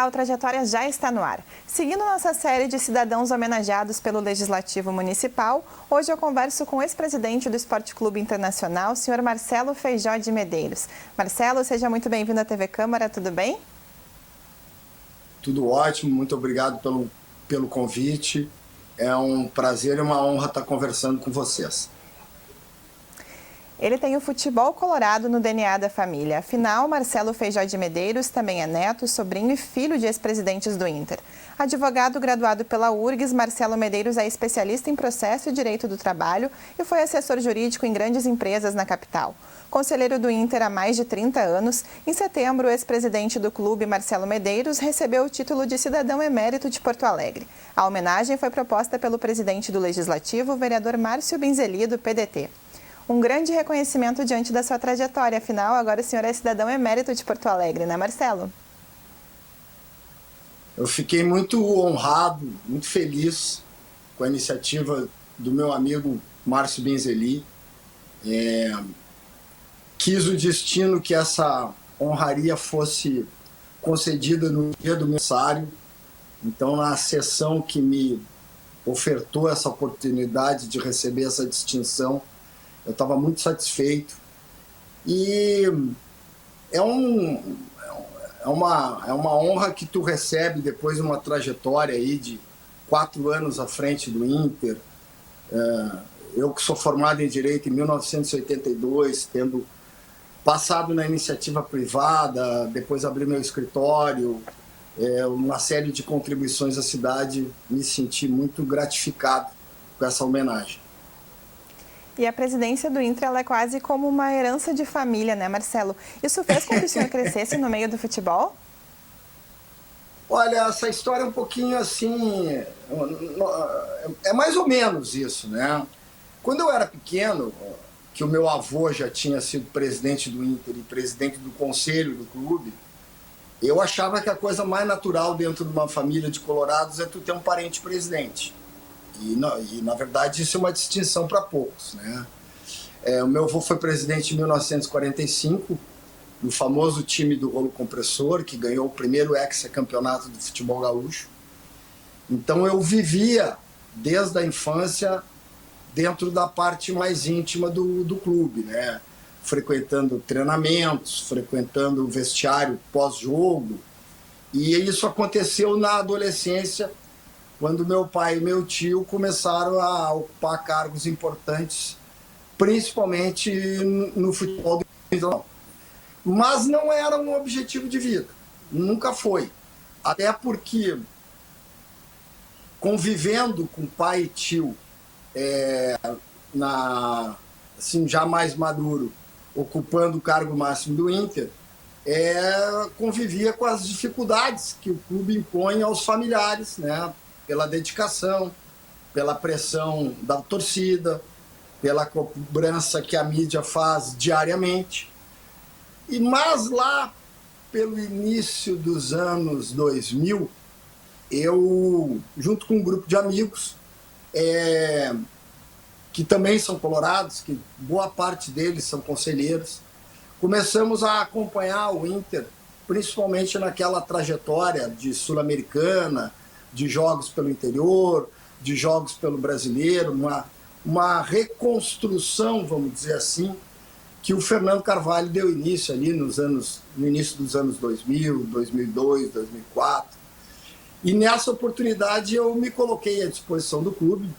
Olá, o Trajetória já está no ar. Seguindo nossa série de cidadãos homenageados pelo Legislativo Municipal, hoje eu converso com o ex-presidente do Esporte Clube Internacional, senhor Marcelo Feijó de Medeiros. Marcelo, seja muito bem-vindo à TV Câmara, tudo bem? Tudo ótimo, muito obrigado pelo convite. É um prazer e uma honra estar conversando com vocês. Ele tem o futebol colorado no DNA da família. Afinal, Marcelo Feijó de Medeiros também é neto, sobrinho e filho de ex-presidentes do Inter. Advogado graduado pela URGS, Marcelo Medeiros é especialista em processo e direito do trabalho e foi assessor jurídico em grandes empresas na capital. Conselheiro do Inter há mais de 30 anos, em setembro, o ex-presidente do clube, Marcelo Medeiros, recebeu o título de cidadão emérito de Porto Alegre. A homenagem foi proposta pelo presidente do Legislativo, o vereador Márcio Binzeli, do PDT. Um grande reconhecimento diante da sua trajetória. Afinal, agora o senhor é cidadão emérito de Porto Alegre, né, Marcelo? Eu fiquei muito honrado, muito feliz com a iniciativa do meu amigo Márcio Binzeli. Quis o destino que essa honraria fosse concedida no dia do meu aniversário. Então, na sessão que me ofertou essa oportunidade de receber essa distinção, eu estava muito satisfeito e é uma honra que tu recebe depois de uma trajetória aí de 4 anos à frente do Inter. Eu que sou formado em Direito em 1982, tendo passado na iniciativa privada, depois abri meu escritório, uma série de contribuições à cidade, me senti muito gratificado com essa homenagem. E a presidência do Inter ela é quase como uma herança de família, né, Marcelo? Isso fez com que o senhor crescesse no meio do futebol? Olha, essa história é um pouquinho assim... É mais ou menos isso, né? Quando eu era pequeno, que o meu avô já tinha sido presidente do Inter e presidente do conselho do clube, eu achava que a coisa mais natural dentro de uma família de colorados é tu ter um parente presidente. E na verdade, isso é uma distinção para poucos, né? O meu avô foi presidente em 1945, no famoso time do Rolo Compressor, que ganhou o primeiro hexacampeonato do futebol gaúcho. Então, eu vivia, desde a infância, dentro da parte mais íntima do clube, né? Frequentando treinamentos, frequentando o vestiário pós-jogo. E isso aconteceu na adolescência, quando meu pai e meu tio começaram a ocupar cargos importantes, principalmente no futebol. Mas não era um objetivo de vida, nunca foi. Até porque, convivendo com pai e tio, assim, já mais maduro, ocupando o cargo máximo do Inter, convivia com as dificuldades que o clube impõe aos familiares, né? Pela dedicação, pela pressão da torcida, pela cobrança que a mídia faz diariamente. Mas lá, pelo início dos anos 2000, eu, junto com um grupo de amigos, que também são colorados, que boa parte deles são conselheiros, começamos a acompanhar o Inter, principalmente naquela trajetória de Sul-Americana, de jogos pelo interior, de jogos pelo brasileiro, uma reconstrução, vamos dizer assim, que o Fernando Carvalho deu início ali no início dos anos 2000, 2002, 2004. E nessa oportunidade eu me coloquei à disposição do clube,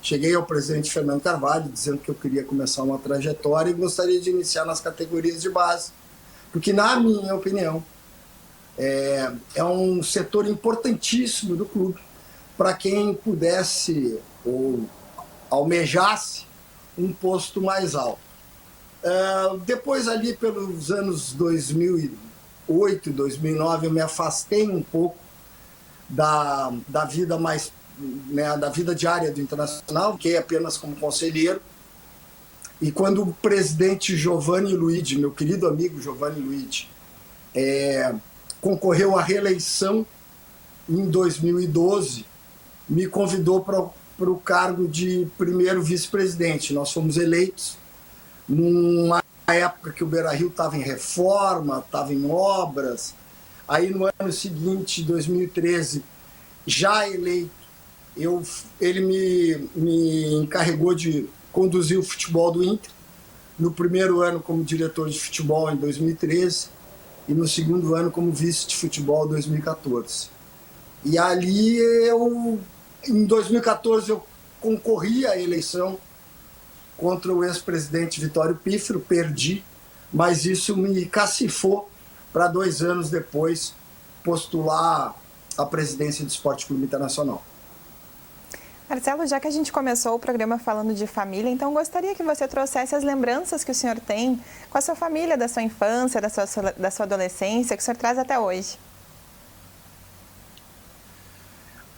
cheguei ao presidente Fernando Carvalho dizendo que eu queria começar uma trajetória e gostaria de iniciar nas categorias de base, porque, na minha opinião, é um setor importantíssimo do clube para quem pudesse ou almejasse um posto mais alto. Depois, ali pelos anos 2008 e 2009, eu me afastei um pouco da vida mais, né, da vida diária do Internacional, fiquei apenas como conselheiro. E quando o presidente Giovanni Luigi, meu querido amigo Giovanni Luigi, concorreu à reeleição em 2012, me convidou para o cargo de primeiro vice-presidente. Nós fomos eleitos numa época que o Beira-Rio estava em reforma, estava em obras, Aí no ano seguinte, 2013, já eleito, ele me encarregou de conduzir o futebol do Inter, no primeiro ano como diretor de futebol em 2013 e no segundo ano como vice de futebol em 2014. E ali em 2014 eu concorri à eleição contra o ex-presidente Vitório Pífero, perdi, mas isso me cacifou para 2 anos depois postular a presidência do Esporte Clube Internacional. Marcelo, já que a gente começou o programa falando de família, então gostaria que você trouxesse as lembranças que o senhor tem com a sua família, da sua infância, da sua adolescência, que o senhor traz até hoje.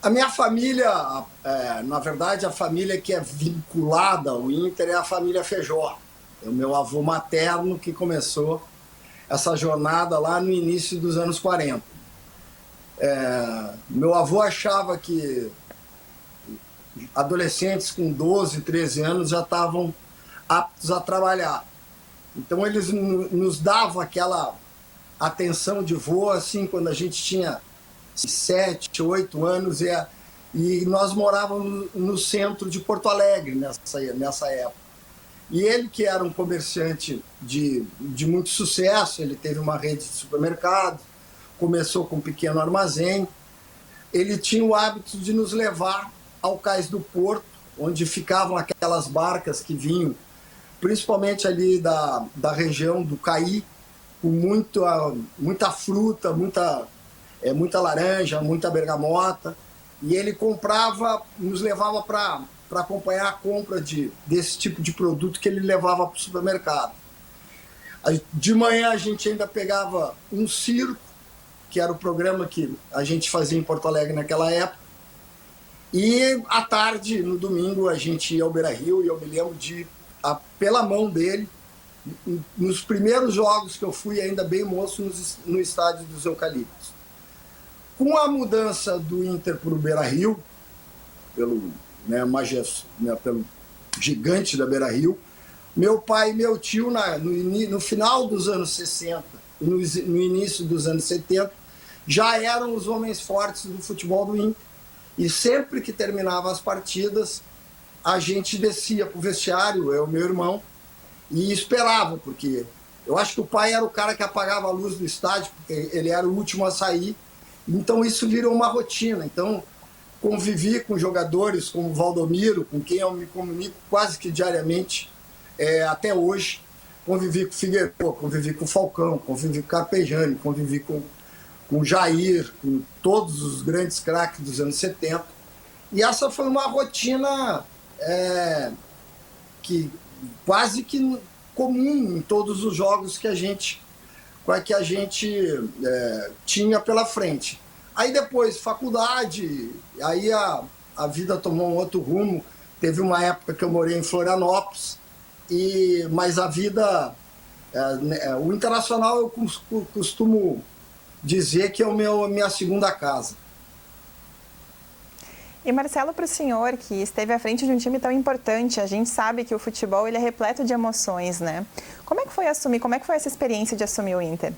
A minha família, na verdade, a família que é vinculada ao Inter é a família Feijó. É o meu avô materno que começou essa jornada lá no início dos anos 40. Meu avô achava que adolescentes com 12, 13 anos já estavam aptos a trabalhar. Então eles nos davam aquela atenção de vô, assim, quando a gente tinha 7, 8 anos, e nós morávamos no centro de Porto Alegre nessa época. E ele, que era um comerciante de muito sucesso, ele teve uma rede de supermercado, começou com um pequeno armazém, ele tinha o hábito de nos levar ao cais do Porto, onde ficavam aquelas barcas que vinham, principalmente ali da região do Caí, com muita fruta, muita laranja, muita bergamota, e ele comprava, nos levava para acompanhar a compra desse tipo de produto que ele levava para o supermercado. De manhã a gente ainda pegava um circo, que era o programa que a gente fazia em Porto Alegre naquela época, e à tarde, no domingo, a gente ia ao Beira-Rio, e eu me lembro pela mão dele, nos primeiros jogos que eu fui, ainda bem moço, no estádio dos Eucaliptos. Com a mudança do Inter para o Beira-Rio, pelo gigante da Beira-Rio, meu pai e meu tio, no final dos anos 60 e no início dos anos 70, já eram os homens fortes do futebol do Inter. E sempre que terminava as partidas, a gente descia para o vestiário, eu e meu irmão, e esperava, porque eu acho que o pai era o cara que apagava a luz do estádio, porque ele era o último a sair. Então isso virou uma rotina. Então convivi com jogadores como o Valdomiro, com quem eu me comunico quase que diariamente até hoje. Convivi com o Figueiredo, convivi com o Falcão, convivi com o Carpegiani, convivi com o Jair, com todos os grandes craques dos anos 70. E essa foi uma rotina que quase que comum em todos os jogos que a gente tinha pela frente. Aí depois, faculdade, aí a vida tomou um outro rumo. Teve uma época que eu morei em Florianópolis, mas a vida... o Internacional eu costumo dizer que é minha segunda casa. E Marcelo, para o senhor que esteve à frente de um time tão importante, a gente sabe que o futebol ele é repleto de emoções, né? Como é que foi essa experiência de assumir o Inter?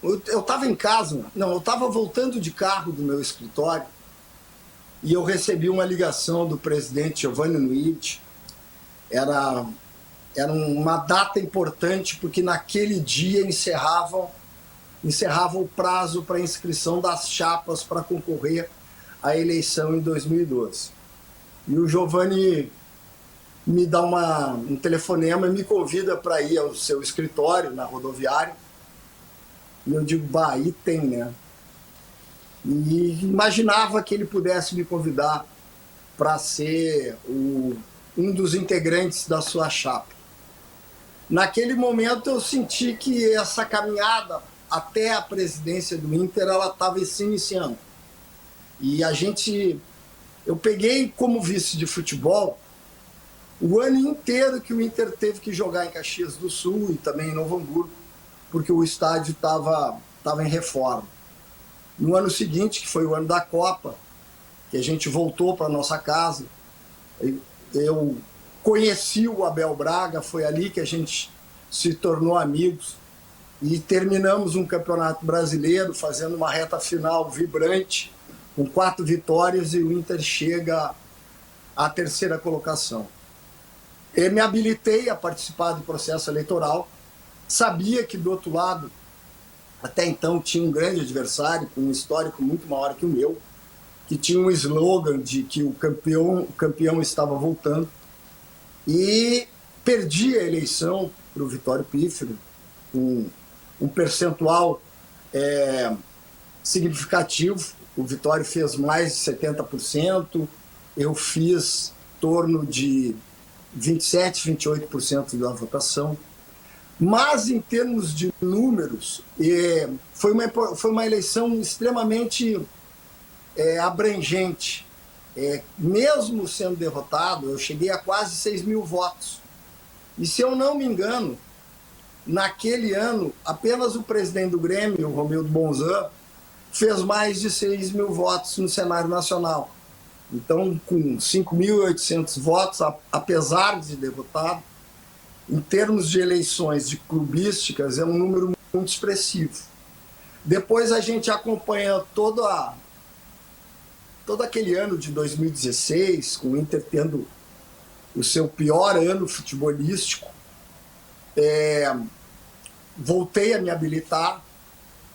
Eu estava em casa, eu estava voltando de carro do meu escritório e eu recebi uma ligação do presidente Giovanni Nuiti. Era uma data importante, porque naquele dia encerrava o prazo para inscrição das chapas para concorrer à eleição em 2012. E o Giovanni me dá um telefonema e me convida para ir ao seu escritório, na rodoviária. E eu digo, aí tem, né? E imaginava que ele pudesse me convidar para ser um dos integrantes da sua chapa. Naquele momento eu senti que essa caminhada até a presidência do Inter, ela estava se iniciando. E eu peguei como vice de futebol o ano inteiro que o Inter teve que jogar em Caxias do Sul e também em Novo Hamburgo, porque o estádio estava em reforma. No ano seguinte, que foi o ano da Copa, que a gente voltou para nossa casa, eu conheci o Abel Braga, foi ali que a gente se tornou amigos e terminamos um campeonato brasileiro fazendo uma reta final vibrante, com 4 vitórias, e o Inter chega à 3ª colocação. Eu me habilitei a participar do processo eleitoral, sabia que do outro lado, até então, tinha um grande adversário, com um histórico muito maior que o meu, que tinha um slogan de que o campeão estava voltando, e perdi a eleição para o Vitório Pífero, com um percentual significativo. O Vitório fez mais de 70%, eu fiz em torno de 27%, 28% da votação. Mas, em termos de números, foi uma eleição extremamente abrangente. Mesmo sendo derrotado, eu cheguei a quase 6 mil votos. E, se eu não me engano, naquele ano, apenas o presidente do Grêmio, o Romildo Bonzan, fez mais de 6 mil votos no cenário nacional. Então, com 5.800 votos, apesar de derrotado, em termos de eleições de clubísticas, é um número muito expressivo. Depois a gente acompanha todo aquele ano de 2016, com o Inter tendo o seu pior ano futebolístico. Voltei a me habilitar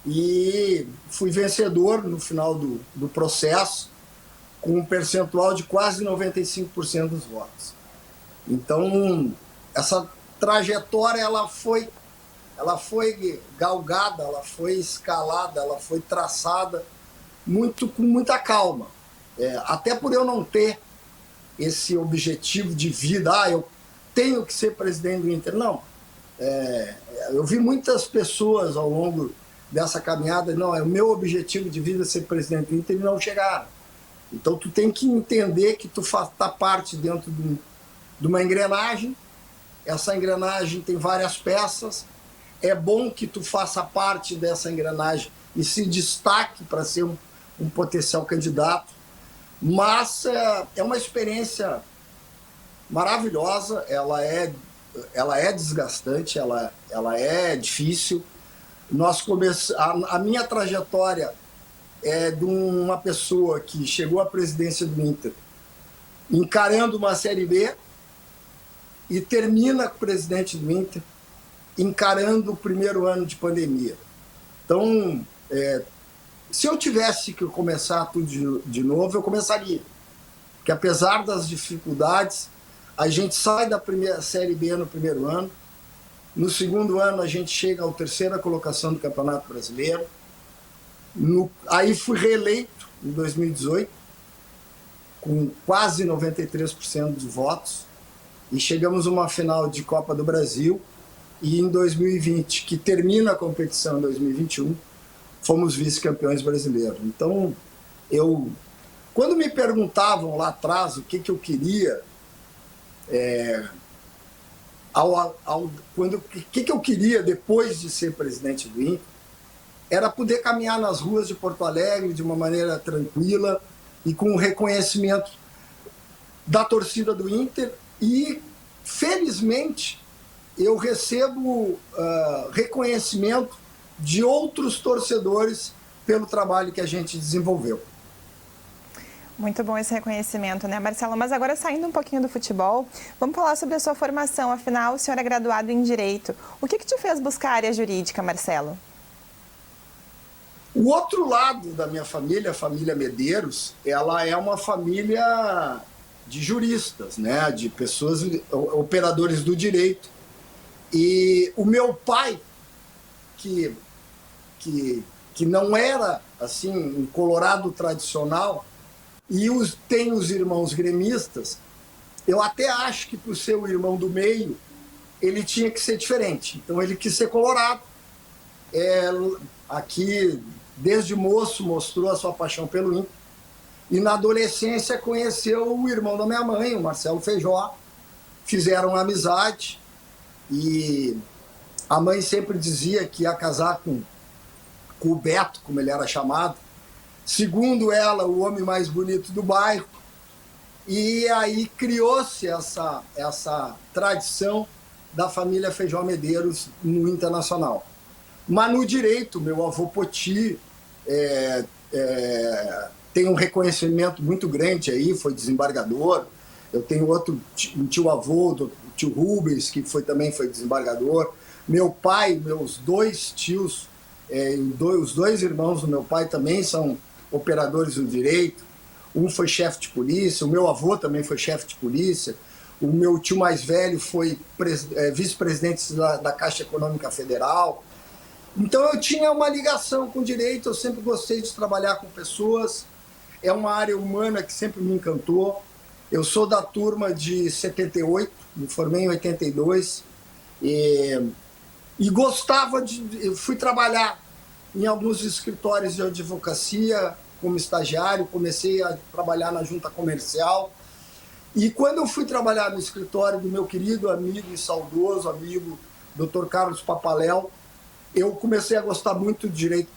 e fui vencedor no final do processo, com um percentual de quase 95% dos votos. Então, essa trajetória ela foi galgada, ela foi escalada, ela foi traçada com muita calma. Até por eu não ter esse objetivo de vida, eu tenho que ser presidente do Inter. Não. Eu vi muitas pessoas ao longo dessa caminhada, não, o meu objetivo de vida é ser presidente do Inter, e não chegaram. Então tu tem que entender que tu tá parte dentro de uma engrenagem. Essa engrenagem tem várias peças. É bom que tu faça parte dessa engrenagem e se destaque para ser um potencial candidato. Mas é uma experiência maravilhosa, ela é desgastante, ela é difícil. A minha trajetória é de uma pessoa que chegou à presidência do Inter encarando uma Série B e termina com o presidente do Inter encarando o primeiro ano de pandemia. Então, se eu tivesse que começar tudo de novo, eu começaria. Porque, apesar das dificuldades, a gente sai da primeira Série B no primeiro ano. No segundo ano, a gente chega à 3ª colocação do Campeonato Brasileiro. Aí fui reeleito em 2018, com quase 93% dos votos. E chegamos a uma final de Copa do Brasil. E em 2020, que termina a competição em 2021, fomos vice-campeões brasileiros. Então, quando me perguntavam lá atrás o que eu queria, o que eu queria depois de ser presidente do Inter, era poder caminhar nas ruas de Porto Alegre de uma maneira tranquila e com o reconhecimento da torcida do Inter. E, felizmente, eu recebo reconhecimento de outros torcedores pelo trabalho que a gente desenvolveu. Muito bom esse reconhecimento, né, Marcelo? Mas agora, saindo um pouquinho do futebol, vamos falar sobre a sua formação. Afinal, o senhor é graduado em Direito. O que te fez buscar a área jurídica, Marcelo? O outro lado da minha família, a família Medeiros, ela é uma família de juristas, né, de pessoas, operadores do direito. E o meu pai, que não era assim um colorado tradicional, e tem os irmãos gremistas, eu até acho que, por ser o irmão do meio, ele tinha que ser diferente. Então ele quis ser colorado. Aqui, desde moço, mostrou a sua paixão pelo Inter. E na adolescência conheceu o irmão da minha mãe, o Marcelo Feijó. Fizeram amizade. E a mãe sempre dizia que ia casar com o Beto, como ele era chamado. Segundo ela, o homem mais bonito do bairro. E aí criou-se essa tradição da família Feijó Medeiros no internacional. Mas no direito, meu avô Poti tem um reconhecimento muito grande aí, foi desembargador. Eu tenho um tio-avô, o tio Rubens, que também foi desembargador. Meu pai, meus dois tios, os dois irmãos do meu pai também são operadores do direito. Um foi chefe de polícia, o meu avô também foi chefe de polícia. O meu tio mais velho foi vice-presidente da Caixa Econômica Federal. Então eu tinha uma ligação com o direito, eu sempre gostei de trabalhar com pessoas. É uma área humana que sempre me encantou. Eu sou da turma de 78, me formei em 82 e gostava eu fui trabalhar em alguns escritórios de advocacia como estagiário, comecei a trabalhar na junta comercial. E quando eu fui trabalhar no escritório do meu querido amigo e saudoso amigo Dr. Carlos Papaléu, eu comecei a gostar muito do direito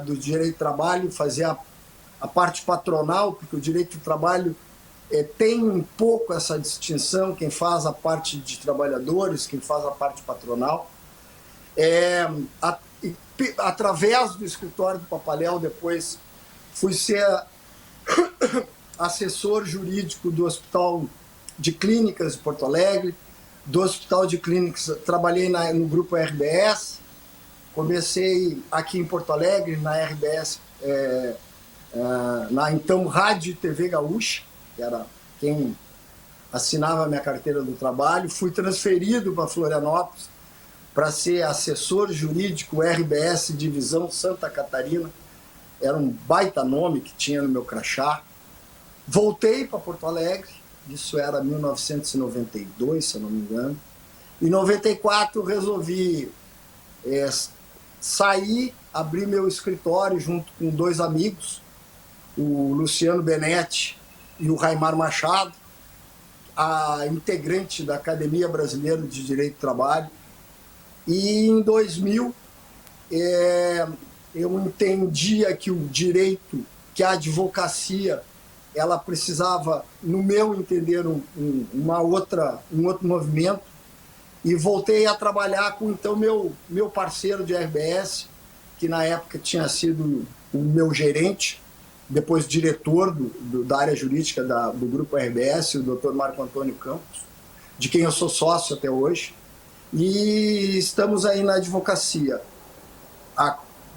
do trabalho, fazer a parte patronal, porque o direito do trabalho tem um pouco essa distinção, quem faz a parte de trabalhadores, quem faz a parte patronal. Através do escritório do Papaléu, depois fui ser assessor jurídico do Hospital de Clínicas de Porto Alegre, do Hospital de Clínicas, trabalhei no grupo RBS, comecei aqui em Porto Alegre, na RBS, na então Rádio e TV Gaúcha, que era quem assinava a minha carteira do trabalho. Fui transferido para Florianópolis para ser assessor jurídico RBS Divisão Santa Catarina. Era um baita nome que tinha no meu crachá. Voltei para Porto Alegre, isso era 1992, se eu não me engano. Em 94 resolvi sair, abrir meu escritório junto com dois amigos, o Luciano Benetti e o Raimar Machado, a integrante da Academia Brasileira de Direito do Trabalho. E em 2000 eu entendia que o direito, que a advocacia, ela precisava, no meu entender, um outro movimento, e voltei a trabalhar com então meu parceiro de RBS, que na época tinha sido o meu gerente, depois diretor da área jurídica do grupo RBS, o Dr. Marco Antônio Campos, de quem eu sou sócio até hoje. E estamos aí na advocacia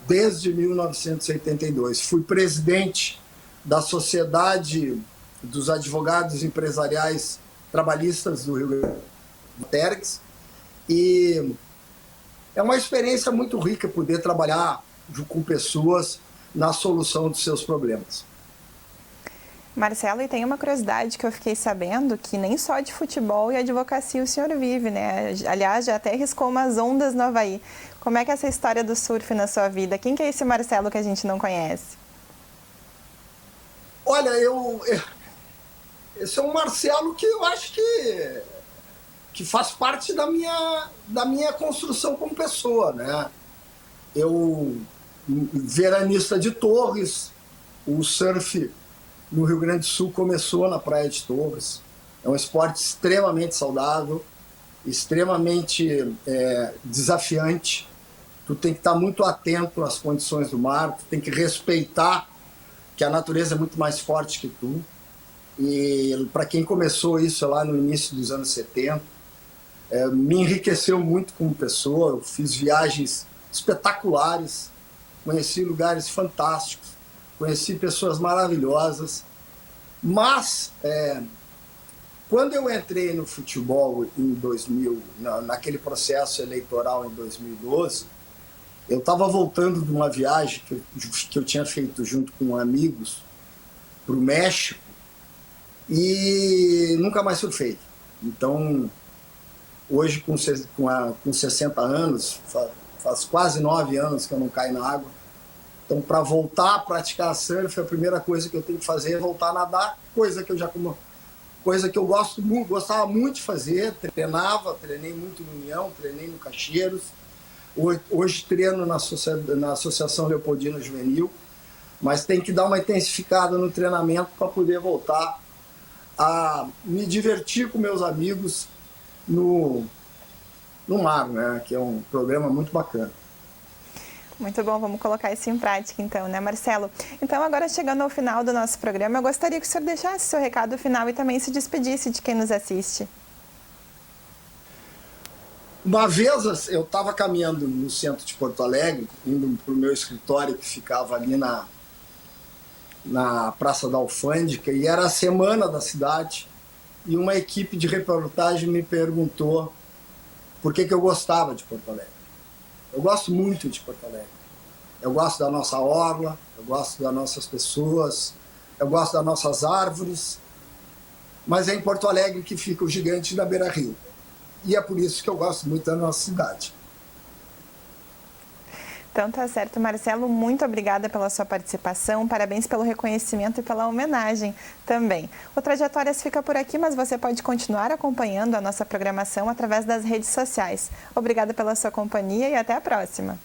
desde 1982. Fui presidente da Sociedade dos Advogados Empresariais Trabalhistas do Rio Grande do Sul. E é uma experiência muito rica poder trabalhar com pessoas na solução dos seus problemas. Marcelo, e tem uma curiosidade que eu fiquei sabendo, que nem só de futebol e advocacia o senhor vive, né? Aliás, já até riscou umas ondas no Havaí. Como é que é essa história do surf na sua vida? Quem que é esse Marcelo que a gente não conhece? Olha, esse é um Marcelo que eu acho que faz parte da minha construção como pessoa, né? Eu, veranista de Torres, o surf no Rio Grande do Sul começou na Praia de Torres. É um esporte extremamente saudável, extremamente desafiante. Tu tem que estar muito atento às condições do mar, tu tem que respeitar que a natureza é muito mais forte que tu. E para quem começou isso lá no início dos anos 70, me enriqueceu muito como pessoa. Eu fiz viagens espetaculares, conheci lugares fantásticos, conheci pessoas maravilhosas, mas quando eu entrei no futebol em 2000, naquele processo eleitoral em 2012, eu estava voltando de uma viagem que eu tinha feito junto com amigos para o México e nunca mais surfei. Então, hoje com 60 anos, faz quase 9 anos que eu não caio na água. Então, para voltar a praticar surf, a primeira coisa que eu tenho que fazer é voltar a nadar, coisa que eu gostava muito de fazer, treinei muito no União, treinei no Caxieiros. Hoje treino na Associação Leopoldina Juvenil, mas tem que dar uma intensificada no treinamento para poder voltar a me divertir com meus amigos no no mar, né? Que é um programa muito bacana. Muito bom, vamos colocar isso em prática então, né, Marcelo? Então, agora chegando ao final do nosso programa, eu gostaria que o senhor deixasse seu recado final e também se despedisse de quem nos assiste. Uma vez eu estava caminhando no centro de Porto Alegre, indo para o meu escritório que ficava ali na Praça da Alfândega, e era a semana da cidade, e uma equipe de reportagem me perguntou por que eu gostava de Porto Alegre. Eu gosto muito de Porto Alegre. Eu gosto da nossa orla, eu gosto das nossas pessoas, eu gosto das nossas árvores, mas é em Porto Alegre que fica o gigante da Beira-Rio. E é por isso que eu gosto muito da nossa cidade. Então tá certo, Marcelo, muito obrigada pela sua participação, parabéns pelo reconhecimento e pela homenagem também. O Trajetórias fica por aqui, mas você pode continuar acompanhando a nossa programação através das redes sociais. Obrigada pela sua companhia e até a próxima.